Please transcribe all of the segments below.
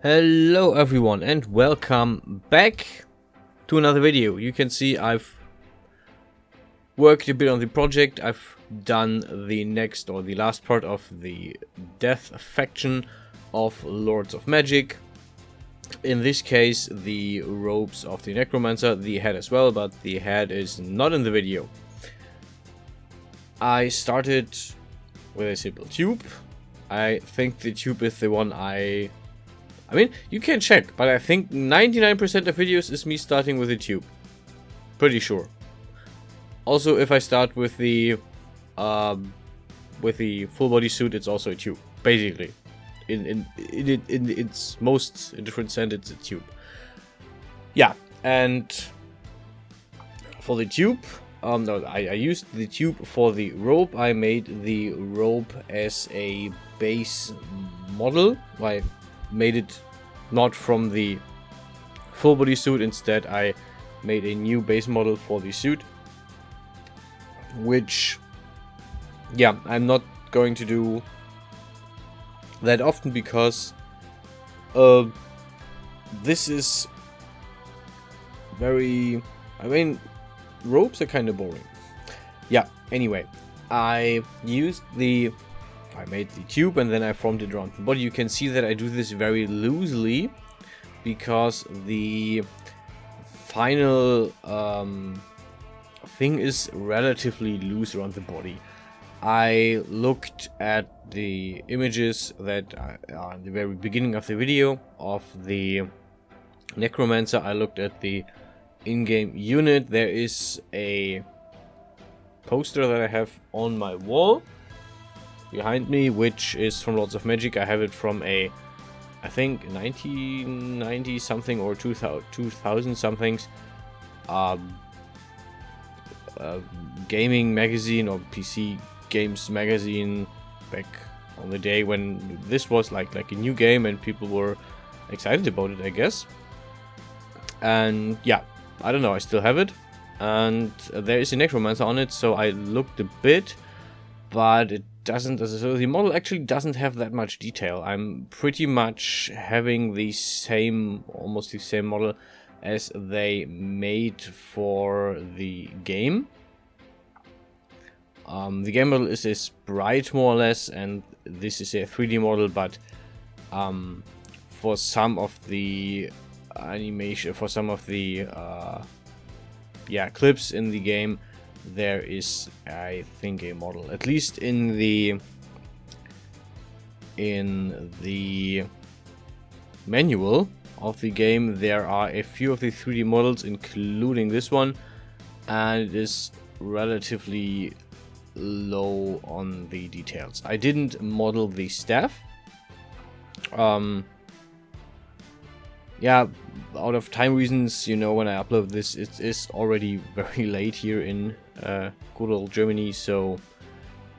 Hello everyone and welcome back to another video. You can see I've worked a bit on the project. I've done the next or the last part of the death faction of Lords of Magic. In this case the robes of the necromancer, the head as well, but the head is not in the video. I started with a simple tube. I think the tube is the one I mean, you can check, but I think 99% of videos is me starting with a tube. Pretty sure. Also, if I start with the full body suit, it's also a tube. Basically, in its most different sense, it's a tube. Yeah, and for the tube, no, I used the tube for the robe. I made the robe as a base model. I made it not from the full body suit. Instead, I made a new base model for the suit, which, yeah, I'm not going to do that often because this is very, robes are kind of boring. Yeah, anyway, I made the tube and then I formed it around the body. You can see that I do this very loosely because the final thing is relatively loose around the body. I looked at the images that are in the very beginning of the video of the necromancer. I looked at the in-game unit. There is a poster that I have on my wall behind me, which is from Lords of Magic. I have it from I think 1990 something or 2000 somethings gaming magazine or PC games magazine back on the day when this was like a new game and people were excited about it, I guess. And yeah, I don't know, I still have it, and there is a necromancer on it, so I looked a bit, but it doesn't, so the model actually doesn't have that much detail. I'm pretty much having the same, almost the same model as they made for the game. The game model is a sprite more or less, and this is a 3D model, but for some of the animation, for some of the clips in the game, there is, I think, a model. At least in the manual of the game, there are a few of the 3D models, including this one, and it is relatively low on the details. I didn't model the staff. Yeah, out of time reasons, you know, when I upload this, it is already very late here in good old Germany, so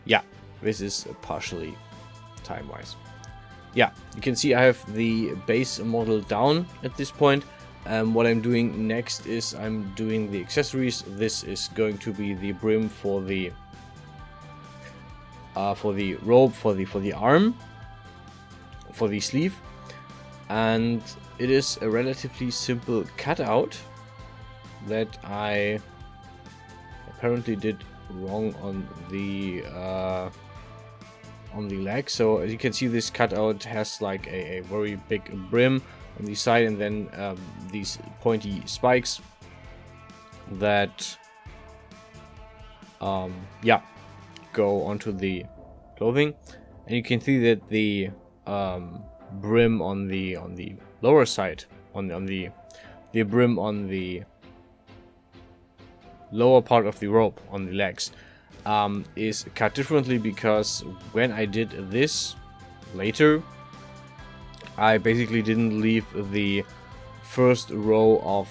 yeah, this is partially time-wise. Yeah, you can see I have the base model down at this point. What I'm doing next is I'm doing the accessories. This is going to be the brim for the robe, for the arm, for the sleeve, and it is a relatively simple cutout that I apparently did wrong on the leg. So as you can see, this cutout has like a very big brim on the side, and then these pointy spikes that go onto the clothing, and you can see that the brim on the lower side, on the brim on the lower part of the robe on the legs is cut differently, because when I did this later, I basically didn't leave the first row of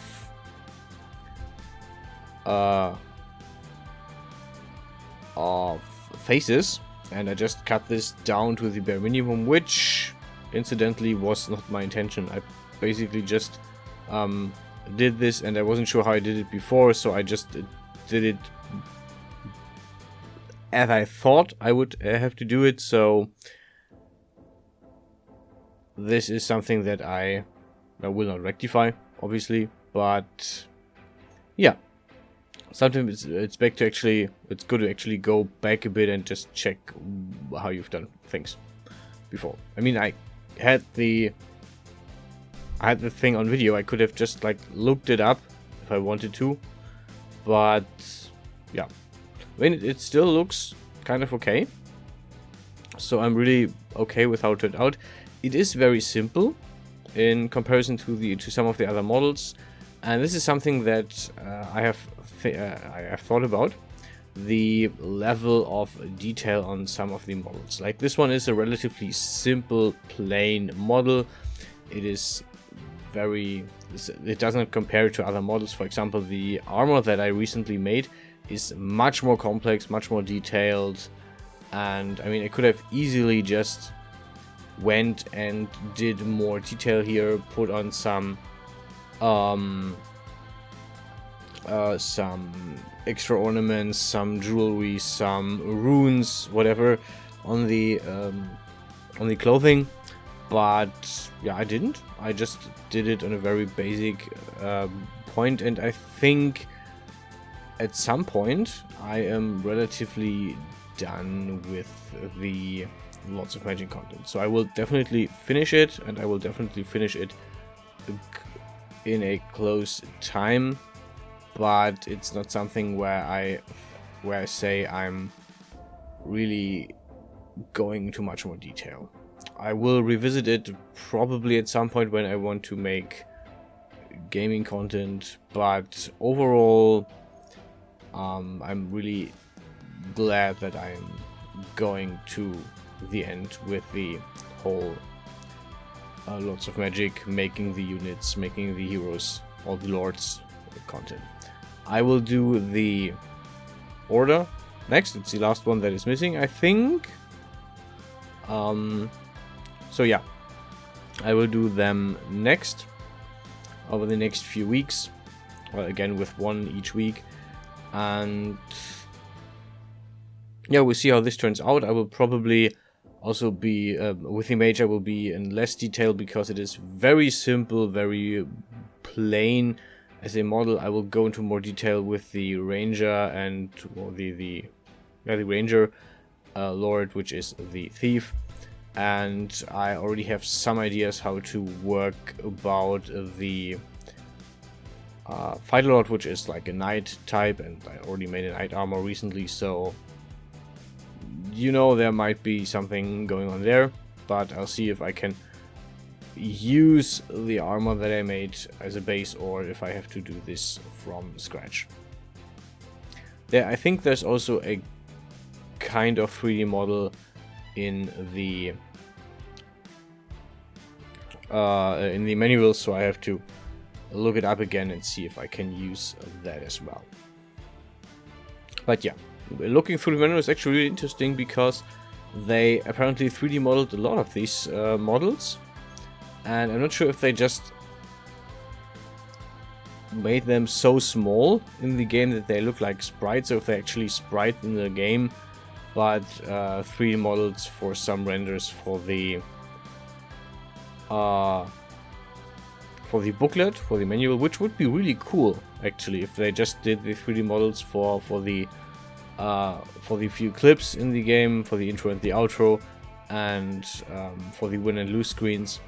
faces, and I just cut this down to the bare minimum, which incidentally was not my intention. I basically just did this, and I wasn't sure how I did it before, so I just did it as I thought I would have to do it. So this is something that I will not rectify, obviously, but yeah, sometimes it's good to actually go back a bit and just check how you've done things before. I mean, I had the thing on video. I could have just like looked it up if I wanted to, but yeah, I mean, it still looks kind of okay. So I'm really okay with how it turned out. It is very simple in comparison to some of the other models, and this is something that I have thought about. The level of detail on some of the models. Like this one is a relatively simple, plain model. It doesn't compare to other models. For example, the armor that I recently made is much more complex, much more detailed, and I mean, I could have easily just went and did more detail here, put on some extra ornaments, some jewelry, some runes, whatever on the clothing, but yeah, I didn't. I just did it on a very basic point, and I think at some point I am relatively done with the lots of Magic content. So I will definitely finish it, and I will definitely finish it in a close time, but it's not something where I say I'm really going into much more detail. I will revisit it probably at some point when I want to make gaming content, but overall I'm really glad that I'm going to the end with the whole lots of Magic, making the units, making the heroes, all the lords content. I will do the order next. It's the last one that is missing, I think. So yeah, I will do them next over the next few weeks. Well, again with one each week, and yeah, we'll see how this turns out. I will probably also be with the Mage. I will be in less detail because it is very simple, very plain as a model. I will go into more detail with the Ranger and the Ranger Lord, which is the Thief, and I already have some ideas how to work about the Fighter Lord, which is like a Knight type, and I already made a Knight armor recently, so there might be something going on there, but I'll see if I can use the armor that I made as a base, or if I have to do this from scratch. I think there's also a kind of 3D model in the manual, so I have to look it up again and see if I can use that as well. But yeah, looking through the manual is actually really interesting because they apparently 3D modeled a lot of these models, and I'm not sure if they just made them so small in the game that they look like sprites, or if they actually sprite in the game, but 3D models for some renders for the booklet, for the manual, which would be really cool actually if they just did the 3D models for the few clips in the game, for the intro and the outro, and for the win and lose screens.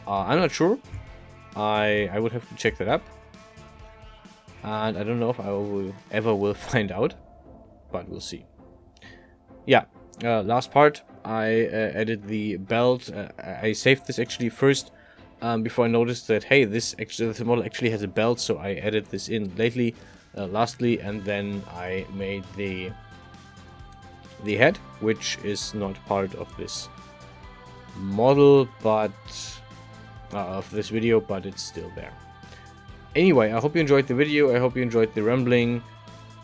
I'm not sure. I would have to check that up, and I don't know if I will find out, but we'll see. Yeah, last part. I added the belt. I saved this actually first before I noticed that, hey, this model actually has a belt, so I added this in lastly, and then I made the head, which is not part of this model, but of this video, but it's still there. Anyway, I hope you enjoyed the video. I hope you enjoyed the rambling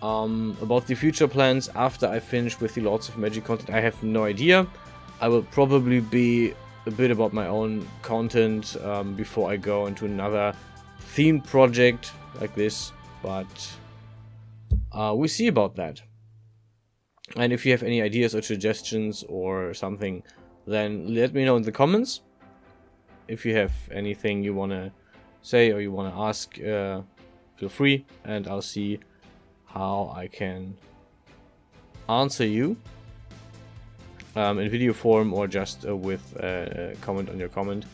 about the future plans after I finish with the Lords of Magic content. I have no idea. I will probably be a bit about my own content before I go into another themed project like this, but we'll see about that. And if you have any ideas or suggestions or something, then let me know in the comments. If you have anything you want to say or you want to ask, feel free, and I'll see how I can answer you in video form or just with a comment on your comment.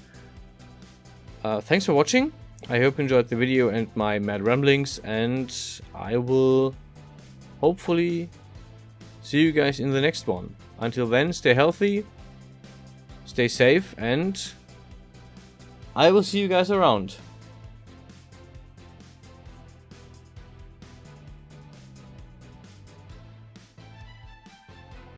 Thanks for watching. I hope you enjoyed the video and my mad ramblings, and I will hopefully see you guys in the next one. Until then, stay healthy, stay safe, and I will see you guys around.